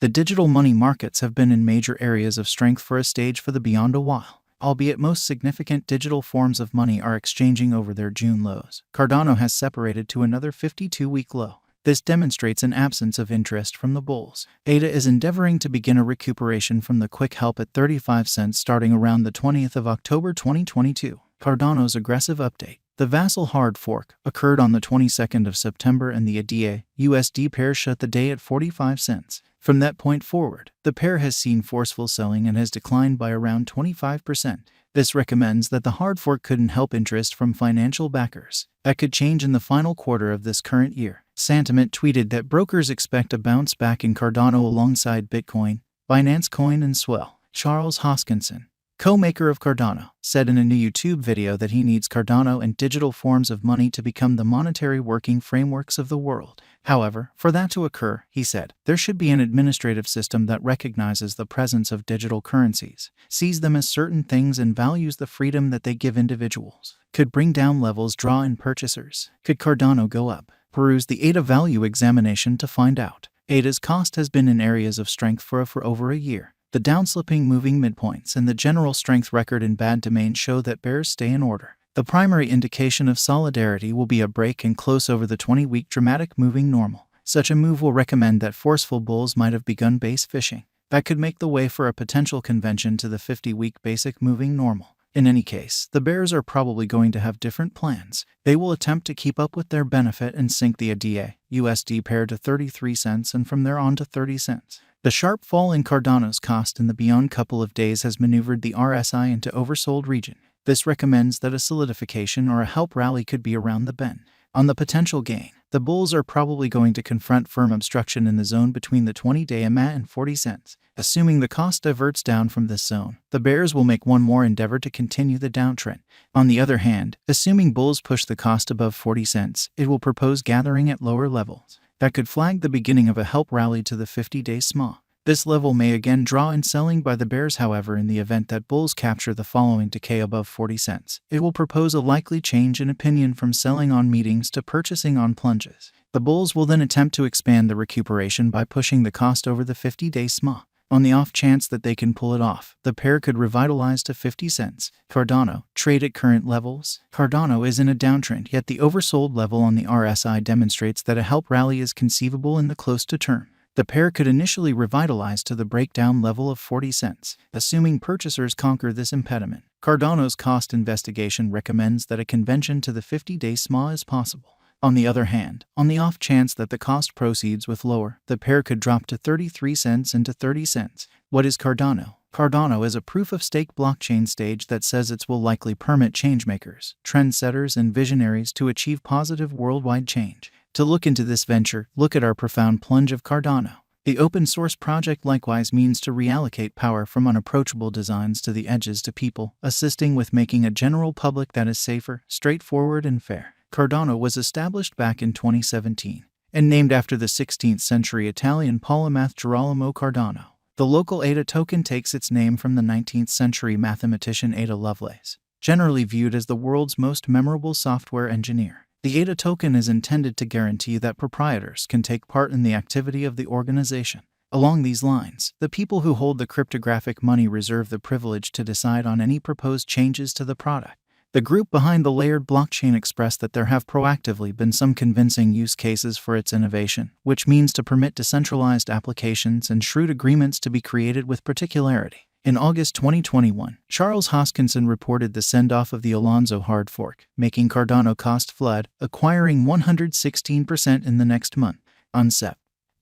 The digital money markets have been in major areas of strength for a stage for the beyond a while, albeit most significant digital forms of money are exchanging over their June lows. Cardano has separated to another 52-week low. This demonstrates an absence of interest from the bulls. ADA is endeavoring to begin a recuperation from the quick help at 35 cents starting around the 20th of October 2022. Cardano's aggressive update. The Vassal hard fork occurred on the 22nd of September and the ADAUSD pair shut the day at 45 cents. From that point forward, the pair has seen forceful selling and has declined by around 25%. This recommends that the hard fork couldn't help interest from financial backers. That could change in the final quarter of this current year. Santiment tweeted that brokers expect a bounce back in Cardano alongside Bitcoin, Binance Coin and Swell. Charles Hoskinson, co-maker of Cardano, said in a new YouTube video that he needs Cardano and digital forms of money to become the monetary working frameworks of the world. However, for that to occur, he said, there should be an administrative system that recognizes the presence of digital currencies, sees them as certain things and values the freedom that they give individuals. Could bring down levels draw in purchasers. Could Cardano go up? Peruse the ADA value examination to find out. ADA's cost has been in areas of strength for over a year. The downslipping moving midpoints and the general strength record in bad domain show that bears stay in order. The primary indication of solidarity will be a break and close over the 20-week dramatic moving normal. Such a move will recommend that forceful bulls might have begun base fishing. That could make the way for a potential convention to the 50-week basic moving normal. In any case, the bears are probably going to have different plans. They will attempt to keep up with their benefit and sink the ADA/USD pair to 33 cents and from there on to 30 cents. The sharp fall in Cardano's cost in the beyond couple of days has maneuvered the RSI into oversold region. This recommends that a solidification or a help rally could be around the bend. On the potential gain, the bulls are probably going to confront firm obstruction in the zone between the 20-day EMA and 40 cents. Assuming the cost diverts down from this zone, the bears will make one more endeavor to continue the downtrend. On the other hand, assuming bulls push the cost above 40 cents, it will propose gathering at lower levels. That could flag the beginning of a help rally to the 50-day SMA. This level may again draw in selling by the bears, however, in the event that bulls capture the following decay above 40 cents. It will propose a likely change in opinion from selling on meetings to purchasing on plunges. The bulls will then attempt to expand the recuperation by pushing the cost over the 50-day SMA. On the off chance that they can pull it off, the pair could revitalize to 50 cents. Cardano, trade at current levels. Cardano is in a downtrend, yet the oversold level on the RSI demonstrates that a help rally is conceivable in the close to term. The pair could initially revitalize to the breakdown level of 40 cents, assuming purchasers conquer this impediment. Cardano's cost investigation recommends that a convention to the 50-day SMA is possible. On the other hand, on the off chance that the cost proceeds with lower, the pair could drop to 33 cents and to 30 cents. What is Cardano? Cardano is a proof-of-stake blockchain stage that says it will likely permit changemakers, trendsetters, and visionaries to achieve positive worldwide change. To look into this venture, look at our profound plunge of Cardano. The open-source project likewise means to reallocate power from unapproachable designs to the edges to people, assisting with making a general public that is safer, straightforward, and fair. Cardano was established back in 2017 and named after the 16th century Italian polymath Girolamo Cardano. The local ADA token takes its name from the 19th century mathematician Ada Lovelace, generally viewed as the world's most memorable software engineer. The ADA token is intended to guarantee that proprietors can take part in the activity of the organization. Along these lines, the people who hold the cryptographic money reserve the privilege to decide on any proposed changes to the product. The group behind the layered blockchain expressed that there have proactively been some convincing use cases for its innovation, which means to permit decentralized applications and shrewd agreements to be created with particularity. In August 2021, Charles Hoskinson reported the send-off of the Alonzo hard fork, making Cardano cost flood, acquiring 116% in the next month. On Sept.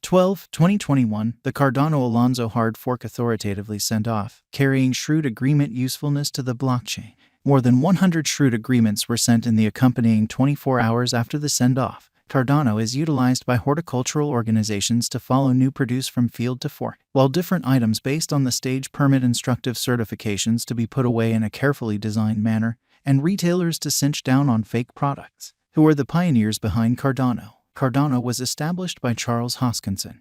12, 2021, the Cardano Alonzo hard fork authoritatively sent off, carrying shrewd agreement usefulness to the blockchain. More than 100 shrewd agreements were sent in the accompanying 24 hours after the send-off. Cardano is utilized by horticultural organizations to follow new produce from field to fork, while different items based on the stage permit instructive certifications to be put away in a carefully designed manner, and retailers to cinch down on fake products. Who are the pioneers behind Cardano? Cardano was established by Charles Hoskinson,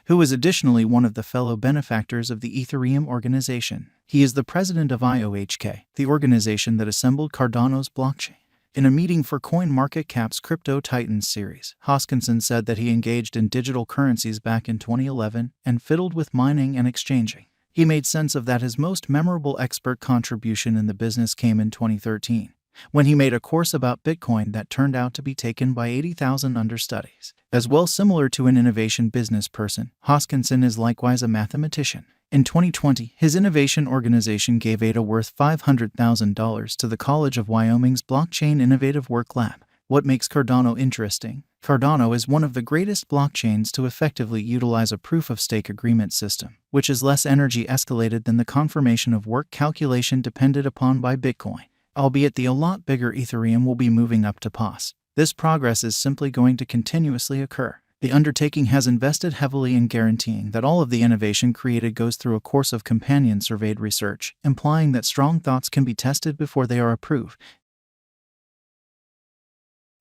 who is additionally one of the fellow benefactors of the Ethereum organization. He is the president of IOHK, the organization that assembled Cardano's blockchain. In a meeting for CoinMarketCap's Crypto Titans series, Hoskinson said that he engaged in digital currencies back in 2011 and fiddled with mining and exchanging. He made sense of that his most memorable expert contribution in the business came in 2013, when he made a course about Bitcoin that turned out to be taken by 80,000 understudies. As well, similar to an innovation business person, Hoskinson is likewise a mathematician. In 2020, his innovation organization gave ADA worth $500,000 to the College of Wyoming's Blockchain Innovative Work Lab. What makes Cardano interesting? Cardano is one of the greatest blockchains to effectively utilize a proof-of-stake agreement system, which is less energy escalated than the confirmation of work calculation depended upon by Bitcoin. Albeit a lot bigger Ethereum will be moving up to POS. This progress is simply going to continuously occur. The undertaking has invested heavily in guaranteeing that all of the innovation created goes through a course of companion surveyed research, implying that strong thoughts can be tested before they are approved.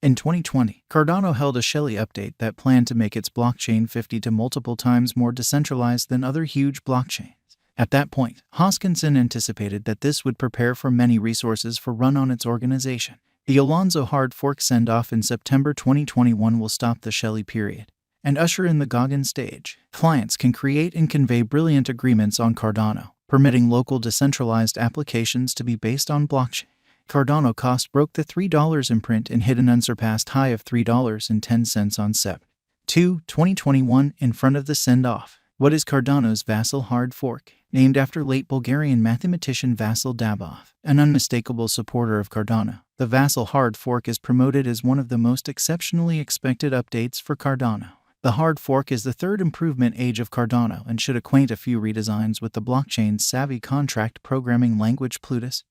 In 2020, Cardano held a Shelley update that planned to make its blockchain 50 to multiple times more decentralized than other huge blockchains. At that point, Hoskinson anticipated that this would prepare for many resources for run on its organization. The Alonzo hard fork send-off in September 2021 will stop the Shelley period and usher in the Gauguin stage. Clients can create and convey brilliant agreements on Cardano, permitting local decentralized applications to be based on blockchain. Cardano cost broke the $3 imprint and hit an unsurpassed high of $3.10 on Sep. 2, 2021 in front of the send-off. What is Cardano's Vasil hard fork? Named after late Bulgarian mathematician Vasil Dabov, an unmistakable supporter of Cardano, the Vasil hard fork is promoted as one of the most exceptionally expected updates for Cardano. The hard fork is the third improvement age of Cardano and should acquaint a few redesigns with the blockchain's savvy contract programming language Plutus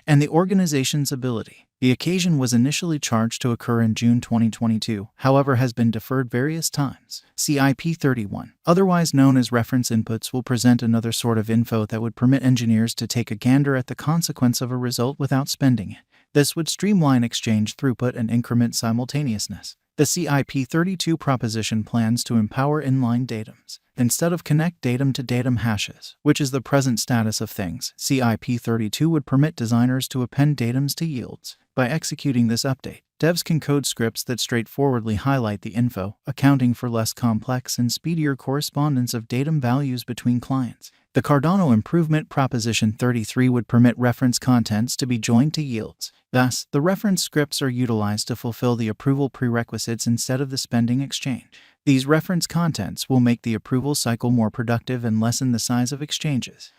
and the organization's ability. The occasion was initially charged to occur in June 2022, however has been deferred various times. CIP31, otherwise known as reference inputs, will present another sort of info that would permit engineers to take a gander at the consequence of a result without spending it. This would streamline exchange throughput and increment simultaneousness. The CIP32 proposition plans to empower inline datums instead of connect datum to datum hashes, which is the present status of things. CIP32 would permit designers to append datums to yields. By executing this update, devs can code scripts that straightforwardly highlight the info, accounting for less complex and speedier correspondence of datum values between clients. The Cardano Improvement Proposition 33 would permit reference contents to be joined to yields. Thus, the reference scripts are utilized to fulfill the approval prerequisites instead of the spending exchange. These reference contents will make the approval cycle more productive and lessen the size of exchanges.